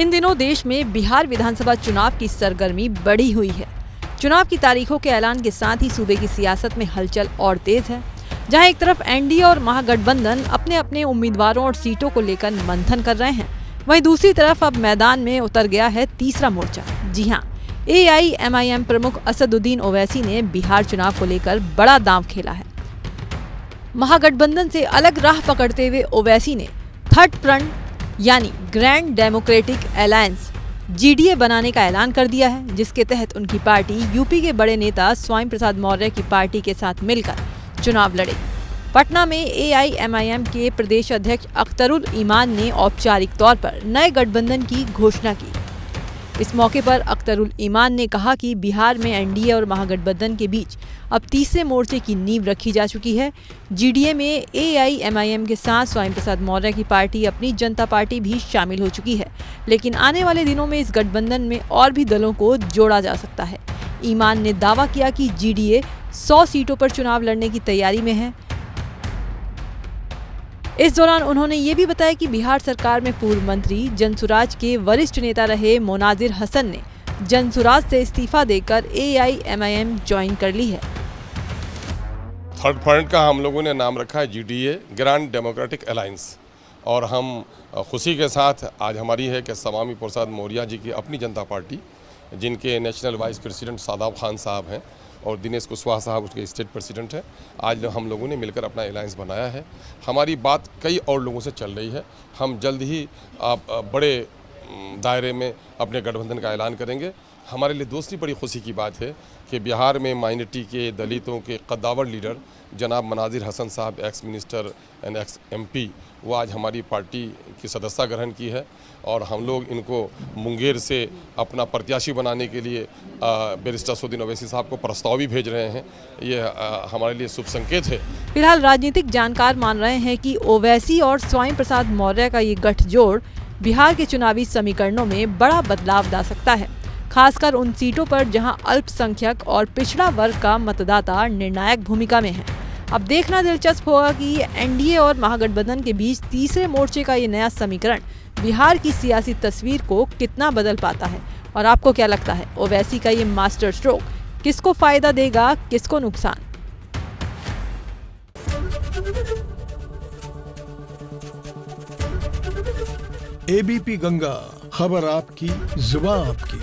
इन दिनों देश में बिहार विधानसभा चुनाव की सरगर्मी बढ़ी हुई है। चुनाव की तारीखों के ऐलान के साथ ही सूबे की सियासत में हलचल और तेज है। जहां एक तरफ एनडीए और महागठबंधन अपने अपने उम्मीदवारों और सीटों को लेकर मंथन कर रहे हैं, वहीं दूसरी तरफ अब मैदान में उतर गया है तीसरा मोर्चा। जी हां, AIMIM प्रमुख असदुद्दीन ओवैसी ने बिहार चुनाव को लेकर बड़ा दांव खेला है। महागठबंधन से अलग राह पकड़ते हुए ओवैसी ने थर्ड फ्रंट यानी ग्रैंड डेमोक्रेटिक अलायंस GDA बनाने का ऐलान कर दिया है, जिसके तहत उनकी पार्टी यूपी के बड़े नेता स्वामी प्रसाद मौर्य की पार्टी के साथ मिलकर चुनाव लड़ेगी। पटना में AIMIM के प्रदेश अध्यक्ष अख्तरुल ईमान ने औपचारिक तौर पर नए गठबंधन की घोषणा की। इस मौके पर अख्तरुल ईमान ने कहा कि बिहार में एनडीए और महागठबंधन के बीच अब तीसरे मोर्चे की नींव रखी जा चुकी है। GDA में AIMIM के साथ स्वामी प्रसाद मौर्य की पार्टी अपनी जनता पार्टी भी शामिल हो चुकी है, लेकिन आने वाले दिनों में इस गठबंधन में और भी दलों को जोड़ा जा सकता है। ईमान ने दावा किया कि GDA 100 सीटों पर चुनाव लड़ने की तैयारी में है। इस दौरान उन्होंने ये भी बताया कि बिहार सरकार में पूर्व मंत्री जनसुराज के वरिष्ठ नेता रहे मोनाजिर हसन ने जनसुराज से इस्तीफा देकर AIMIM ज्वाइन कर ली है। थर्ड फ्रंट का हम लोगों ने नाम रखा है GDA, ग्रैंड डेमोक्रेटिक अलायंस, और हम खुशी के साथ आज हमारी है कि स्वामी प्रसाद मौर्य जी की अपनी जनता पार्टी, जिनके national vice president Shadab Khan साहब हैं और दिनेश कुशवाहा साहब उसके स्टेट प्रेसिडेंट हैं, आज हम लोगों ने मिलकर अपना अलायंस बनाया है। हमारी बात कई और लोगों से चल रही है। हम जल्द ही बड़े दायरे में अपने गठबंधन का ऐलान करेंगे। हमारे लिए दूसरी बड़ी खुशी की बात है कि बिहार में माइनॉरिटी के, दलितों के कद्दावर लीडर जनाब मोनाजिर हसन साहब, ex minister and x MP, वो आज हमारी पार्टी की सदस्यता ग्रहण की है और हम लोग इनको मुंगेर से अपना प्रत्याशी बनाने के लिए बैरिस्टर असदुद्दीन ओवैसी साहब को प्रस्ताव भी भेज रहे हैं। ये हमारे लिए शुभ संकेत है। फिलहाल राजनीतिक जानकार मान रहे हैं कि ओवैसी और स्वामी प्रसाद मौर्य का ये गठजोड़ बिहार के चुनावी समीकरणों में बड़ा बदलाव ला सकता है, खासकर उन सीटों पर जहां अल्पसंख्यक और पिछड़ा वर्ग का मतदाता निर्णायक भूमिका में है। अब देखना दिलचस्प होगा कि एनडीए और महागठबंधन के बीच तीसरे मोर्चे का ये नया समीकरण बिहार की सियासी तस्वीर को कितना बदल पाता है। और आपको क्या लगता है, ओवैसी का ये मास्टर स्ट्रोक किसको फायदा देगा, किसको नुकसान? ABP गंगा, खबर आपकी, जुबान आपकी।